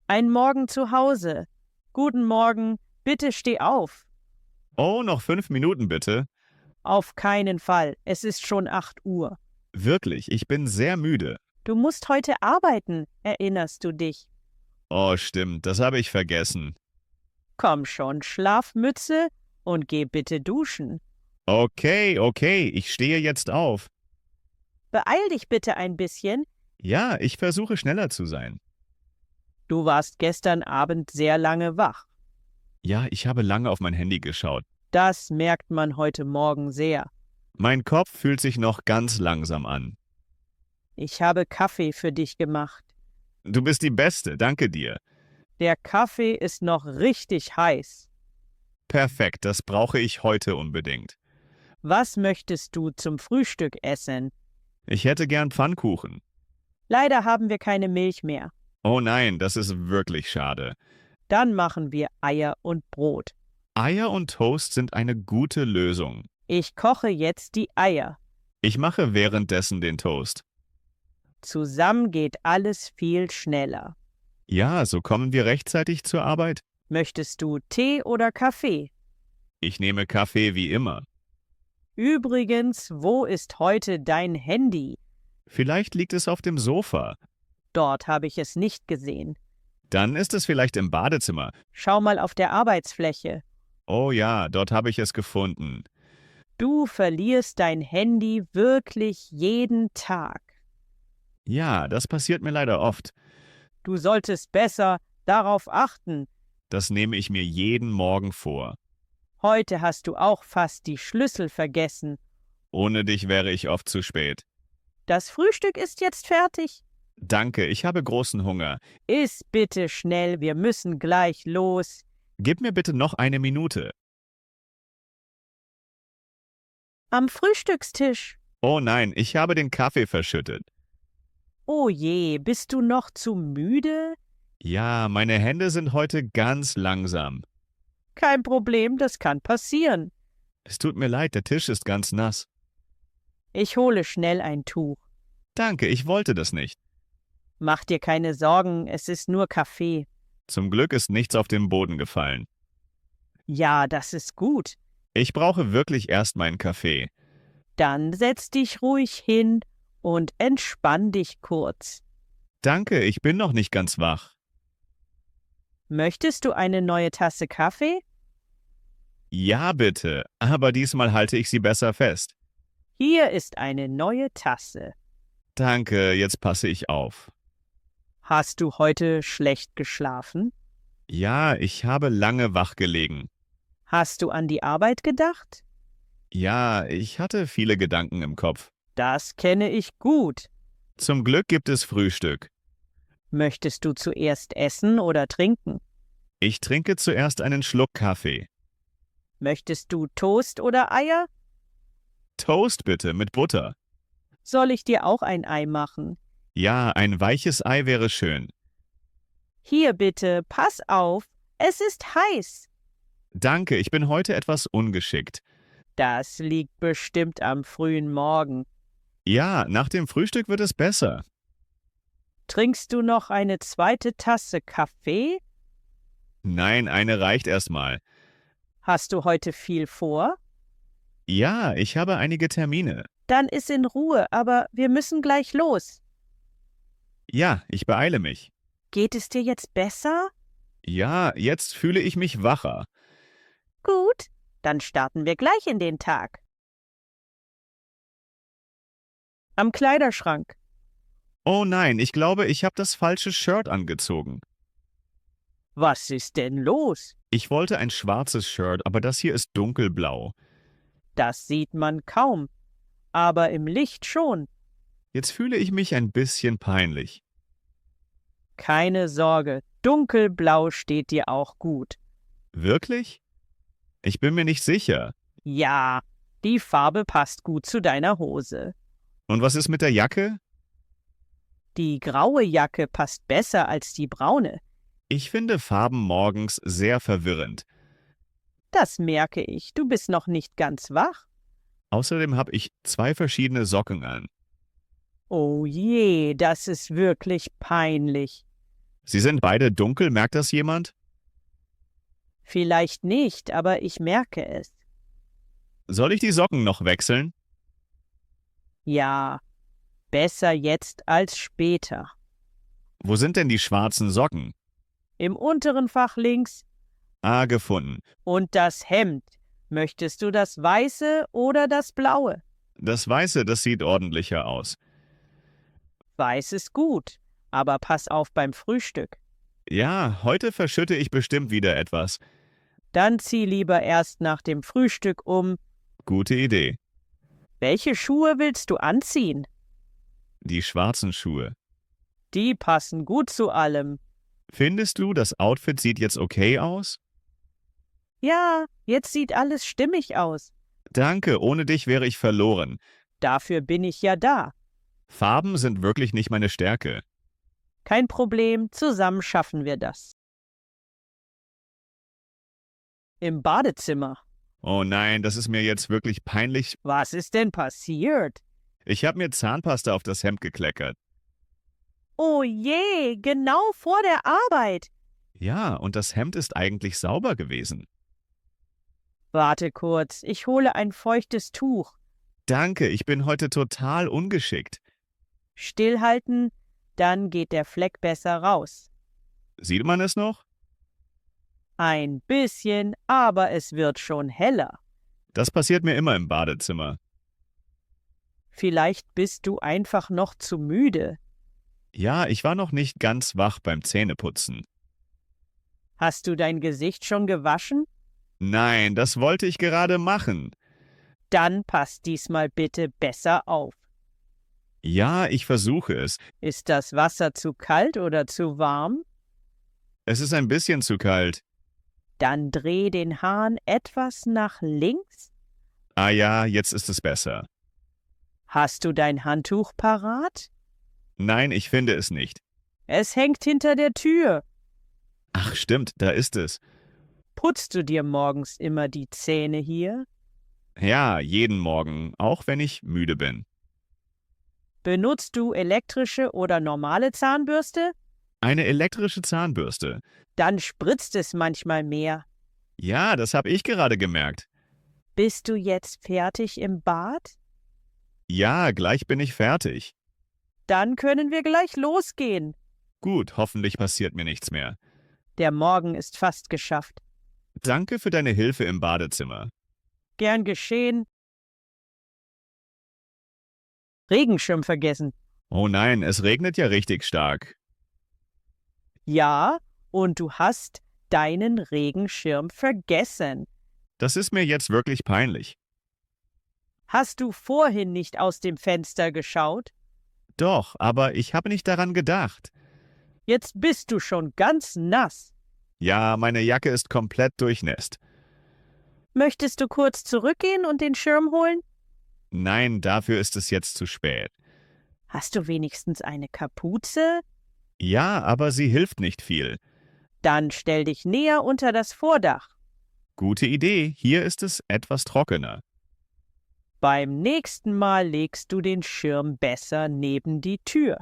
Ein Morgen zu Hause. Guten Morgen, bitte steh auf. Oh, noch 5 Minuten bitte. Auf keinen Fall, es ist schon 8 Uhr. Wirklich, ich bin sehr müde. Du musst heute arbeiten, erinnerst du dich? Oh, stimmt, das habe ich vergessen. Komm schon, Schlafmütze und geh bitte duschen. Okay, ich stehe jetzt auf. Beeil dich bitte ein bisschen. Ja, ich versuche schneller zu sein. Du warst gestern Abend sehr lange wach. Ja, ich habe lange auf mein Handy geschaut. Das merkt man heute Morgen sehr. Mein Kopf fühlt sich noch ganz langsam an. Ich habe Kaffee für dich gemacht. Du bist die Beste, danke dir. Der Kaffee ist noch richtig heiß. Perfekt, das brauche ich heute unbedingt. Was möchtest du zum Frühstück essen? Ich hätte gern Pfannkuchen. Leider haben wir keine Milch mehr. Oh nein, das ist wirklich schade. Dann machen wir Eier und Brot. Eier und Toast sind eine gute Lösung. Ich koche jetzt die Eier. Ich mache währenddessen den Toast. Zusammen geht alles viel schneller. Ja, so kommen wir rechtzeitig zur Arbeit. Möchtest du Tee oder Kaffee? Ich nehme Kaffee wie immer. Übrigens, wo ist heute dein Handy? Vielleicht liegt es auf dem Sofa. Dort habe ich es nicht gesehen. Dann ist es vielleicht im Badezimmer. Schau mal auf der Arbeitsfläche. Oh ja, dort habe ich es gefunden. Du verlierst dein Handy wirklich jeden Tag. Ja, das passiert mir leider oft. Du solltest besser darauf achten. Das nehme ich mir jeden Morgen vor. Heute hast du auch fast die Schlüssel vergessen. Ohne dich wäre ich oft zu spät. Das Frühstück ist jetzt fertig. Danke, ich habe großen Hunger. Iss bitte schnell, wir müssen gleich los. Gib mir bitte noch eine Minute. Am Frühstückstisch. Oh nein, ich habe den Kaffee verschüttet. Oh je, bist du noch zu müde? Ja, meine Hände sind heute ganz langsam. Kein Problem, das kann passieren. Es tut mir leid, der Tisch ist ganz nass. Ich hole schnell ein Tuch. Danke, ich wollte das nicht. Mach dir keine Sorgen, es ist nur Kaffee. Zum Glück ist nichts auf den Boden gefallen. Ja, das ist gut. Ich brauche wirklich erst meinen Kaffee. Dann setz dich ruhig hin und entspann dich kurz. Danke, ich bin noch nicht ganz wach. Möchtest du eine neue Tasse Kaffee? Ja, bitte, aber diesmal halte ich sie besser fest. Hier ist eine neue Tasse. Danke, jetzt passe ich auf. Hast du heute schlecht geschlafen? Ja, ich habe lange wach gelegen. Hast du an die Arbeit gedacht? Ja, ich hatte viele Gedanken im Kopf. Das kenne ich gut. Zum Glück gibt es Frühstück. Möchtest du zuerst essen oder trinken? Ich trinke zuerst einen Schluck Kaffee. Möchtest du Toast oder Eier? Toast bitte mit Butter. Soll ich dir auch ein Ei machen? Ja, ein weiches Ei wäre schön. Hier bitte, pass auf, es ist heiß. Danke, ich bin heute etwas ungeschickt. Das liegt bestimmt am frühen Morgen. Ja, nach dem Frühstück wird es besser. Trinkst du noch eine zweite Tasse Kaffee? Nein, eine reicht erstmal. Hast du heute viel vor? Ja, ich habe einige Termine. Dann iss in Ruhe, aber wir müssen gleich los. Ja, ich beeile mich. Geht es dir jetzt besser? Ja, jetzt fühle ich mich wacher. Gut, dann starten wir gleich in den Tag. Am Kleiderschrank. Oh nein, ich glaube, ich habe das falsche Shirt angezogen. Was ist denn los? Ich wollte ein schwarzes Shirt, aber das hier ist dunkelblau. Das sieht man kaum, aber im Licht schon. Jetzt fühle ich mich ein bisschen peinlich. Keine Sorge, dunkelblau steht dir auch gut. Wirklich? Ich bin mir nicht sicher. Ja, die Farbe passt gut zu deiner Hose. Und was ist mit der Jacke? Die graue Jacke passt besser als die braune. Ich finde Farben morgens sehr verwirrend. Das merke ich, du bist noch nicht ganz wach. Außerdem habe ich 2 verschiedene Socken an. Oh je, das ist wirklich peinlich. Sie sind beide dunkel, merkt das jemand? Vielleicht nicht, aber ich merke es. Soll ich die Socken noch wechseln? Ja, besser jetzt als später. Wo sind denn die schwarzen Socken? Im unteren Fach links. Ah, gefunden. Und das Hemd. Möchtest du das weiße oder das blaue? Das Weiße, das sieht ordentlicher aus. Weiß ist gut, aber pass auf beim Frühstück. Ja, heute verschütte ich bestimmt wieder etwas. Dann zieh lieber erst nach dem Frühstück um. Gute Idee. Welche Schuhe willst du anziehen? Die schwarzen Schuhe. Die passen gut zu allem. Findest du, das Outfit sieht jetzt okay aus? Ja, jetzt sieht alles stimmig aus. Danke, ohne dich wäre ich verloren. Dafür bin ich ja da. Farben sind wirklich nicht meine Stärke. Kein Problem, zusammen schaffen wir das. Im Badezimmer. Oh nein, das ist mir jetzt wirklich peinlich. Was ist denn passiert? Ich habe mir Zahnpasta auf das Hemd gekleckert. Oh je, genau vor der Arbeit. Ja, und das Hemd ist eigentlich sauber gewesen. Warte kurz, ich hole ein feuchtes Tuch. Danke, ich bin heute total ungeschickt. Stillhalten, dann geht der Fleck besser raus. Sieht man es noch? Ein bisschen, aber es wird schon heller. Das passiert mir immer im Badezimmer. Vielleicht bist du einfach noch zu müde. Ja, ich war noch nicht ganz wach beim Zähneputzen. Hast du dein Gesicht schon gewaschen? Nein, das wollte ich gerade machen. Dann pass diesmal bitte besser auf. Ja, ich versuche es. Ist das Wasser zu kalt oder zu warm? Es ist ein bisschen zu kalt. Dann dreh den Hahn etwas nach links. Ah ja, jetzt ist es besser. Hast du dein Handtuch parat? Nein, ich finde es nicht. Es hängt hinter der Tür. Ach stimmt, da ist es. Putzt du dir morgens immer die Zähne hier? Ja, jeden Morgen, auch wenn ich müde bin. Benutzt du elektrische oder normale Zahnbürste? Eine elektrische Zahnbürste. Dann spritzt es manchmal mehr. Ja, das habe ich gerade gemerkt. Bist du jetzt fertig im Bad? Ja, gleich bin ich fertig. Dann können wir gleich losgehen. Gut, hoffentlich passiert mir nichts mehr. Der Morgen ist fast geschafft. Danke für deine Hilfe im Badezimmer. Gern geschehen. Regenschirm vergessen. Oh nein, es regnet ja richtig stark. Ja, und du hast deinen Regenschirm vergessen. Das ist mir jetzt wirklich peinlich. Hast du vorhin nicht aus dem Fenster geschaut? Doch, aber ich habe nicht daran gedacht. Jetzt bist du schon ganz nass. Ja, meine Jacke ist komplett durchnässt. Möchtest du kurz zurückgehen und den Schirm holen? Nein, dafür ist es jetzt zu spät. Hast du wenigstens eine Kapuze? Ja, aber sie hilft nicht viel. Dann stell dich näher unter das Vordach. Gute Idee, hier ist es etwas trockener. Beim nächsten Mal legst du den Schirm besser neben die Tür.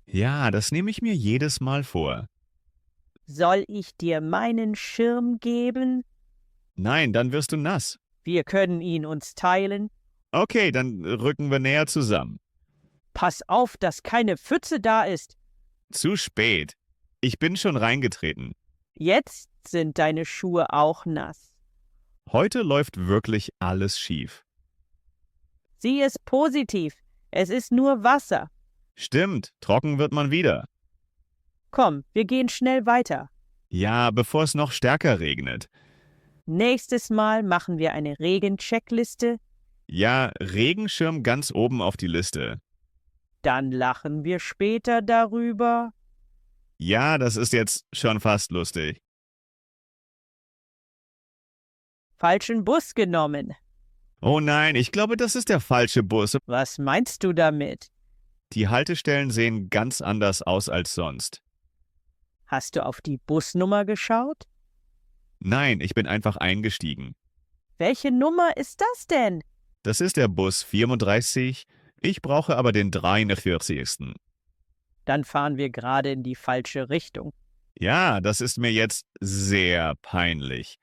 Ja, das nehme ich mir jedes Mal vor. Soll ich dir meinen Schirm geben? Nein, dann wirst du nass. Wir können ihn uns teilen. Okay, dann rücken wir näher zusammen. Pass auf, dass keine Pfütze da ist. Zu spät. Ich bin schon reingetreten. Jetzt sind deine Schuhe auch nass. Heute läuft wirklich alles schief. Sieh es positiv. Es ist nur Wasser. Stimmt, trocken wird man wieder. Komm, wir gehen schnell weiter. Ja, bevor es noch stärker regnet. Nächstes Mal machen wir eine Regencheckliste. Ja, Regenschirm ganz oben auf die Liste. Dann lachen wir später darüber. Ja, das ist jetzt schon fast lustig. Falschen Bus genommen. Oh nein, ich glaube, das ist der falsche Bus. Was meinst du damit? Die Haltestellen sehen ganz anders aus als sonst. Hast du auf die Busnummer geschaut? Nein, ich bin einfach eingestiegen. Welche Nummer ist das denn? Das ist der Bus 34. Ich brauche aber den 43. Dann fahren wir gerade in die falsche Richtung. Ja, das ist mir jetzt sehr peinlich.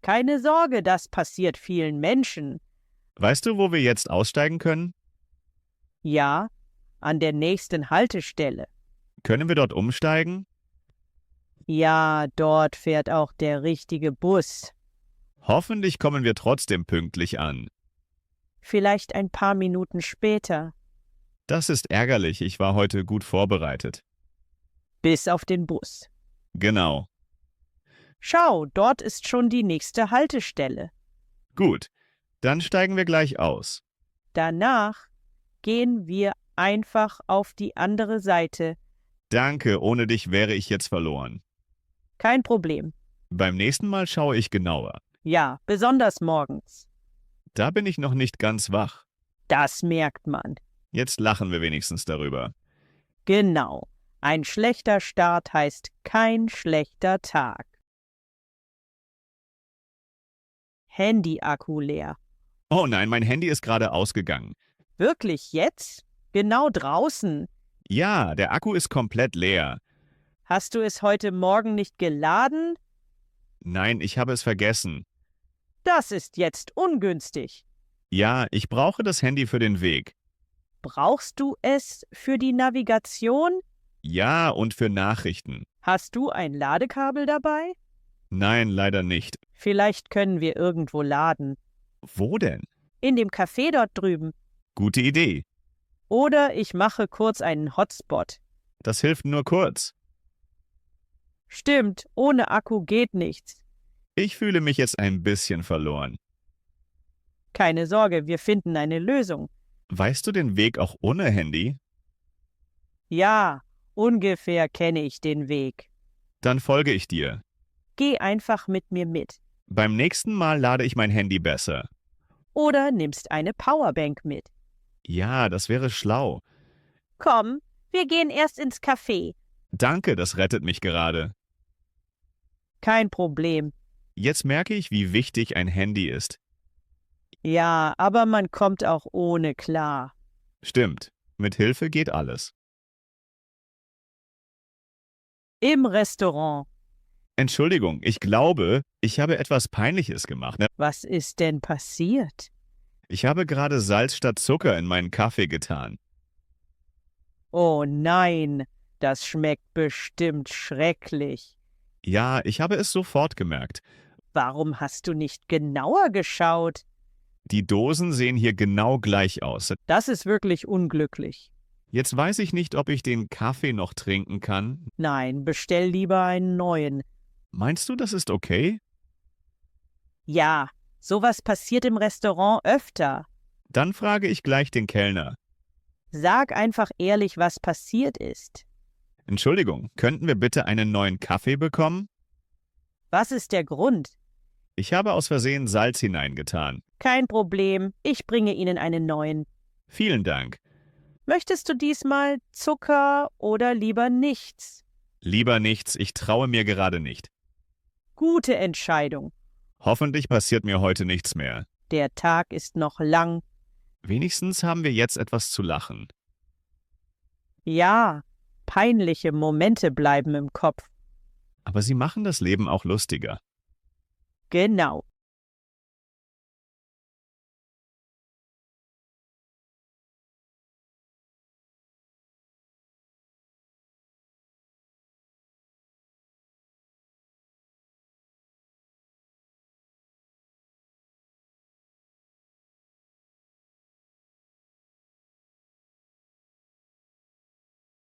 Keine Sorge, das passiert vielen Menschen. Weißt du, wo wir jetzt aussteigen können? Ja, an der nächsten Haltestelle. Können wir dort umsteigen? Ja, dort fährt auch der richtige Bus. Hoffentlich kommen wir trotzdem pünktlich an. Vielleicht ein paar Minuten später. Das ist ärgerlich, ich war heute gut vorbereitet. Bis auf den Bus. Genau. Schau, dort ist schon die nächste Haltestelle. Gut, dann steigen wir gleich aus. Danach gehen wir einfach auf die andere Seite. Danke, ohne dich wäre ich jetzt verloren. Kein Problem. Beim nächsten Mal schaue ich genauer. Ja, besonders morgens. Da bin ich noch nicht ganz wach. Das merkt man. Jetzt lachen wir wenigstens darüber. Genau. Ein schlechter Start heißt kein schlechter Tag. Handy-Akku leer. Oh nein, mein Handy ist gerade ausgegangen. Wirklich jetzt? Genau draußen. Ja, der Akku ist komplett leer. Hast du es heute Morgen nicht geladen? Nein, ich habe es vergessen. Das ist jetzt ungünstig. Ja, ich brauche das Handy für den Weg. Brauchst du es für die Navigation? Ja, und für Nachrichten. Hast du ein Ladekabel dabei? Nein, leider nicht. Vielleicht können wir irgendwo laden. Wo denn? In dem Café dort drüben. Gute Idee. Oder ich mache kurz einen Hotspot. Das hilft nur kurz. Stimmt, ohne Akku geht nichts. Ich fühle mich jetzt ein bisschen verloren. Keine Sorge, wir finden eine Lösung. Weißt du den Weg auch ohne Handy? Ja, ungefähr kenne ich den Weg. Dann folge ich dir. Geh einfach mit mir mit. Beim nächsten Mal lade ich mein Handy besser. Oder nimmst eine Powerbank mit. Ja, das wäre schlau. Komm, wir gehen erst ins Café. Danke, das rettet mich gerade. Kein Problem. Jetzt merke ich, wie wichtig ein Handy ist. Ja, aber man kommt auch ohne klar. Stimmt, mit Hilfe geht alles. Im Restaurant. Entschuldigung, ich glaube, ich habe etwas Peinliches gemacht. Was ist denn passiert? Ich habe gerade Salz statt Zucker in meinen Kaffee getan. Oh nein, das schmeckt bestimmt schrecklich. Ja, ich habe es sofort gemerkt. Warum hast du nicht genauer geschaut? Die Dosen sehen hier genau gleich aus. Das ist wirklich unglücklich. Jetzt weiß ich nicht, ob ich den Kaffee noch trinken kann. Nein, bestell lieber einen neuen. Meinst du, das ist okay? Ja, sowas passiert im Restaurant öfter. Dann frage ich gleich den Kellner. Sag einfach ehrlich, was passiert ist. Entschuldigung, könnten wir bitte einen neuen Kaffee bekommen? Was ist der Grund? Ich habe aus Versehen Salz hineingetan. Kein Problem, ich bringe Ihnen einen neuen. Vielen Dank. Möchtest du diesmal Zucker oder lieber nichts? Lieber nichts, ich traue mir gerade nicht. Gute Entscheidung. Hoffentlich passiert mir heute nichts mehr. Der Tag ist noch lang. Wenigstens haben wir jetzt etwas zu lachen. Ja, peinliche Momente bleiben im Kopf. Aber sie machen das Leben auch lustiger. Genau.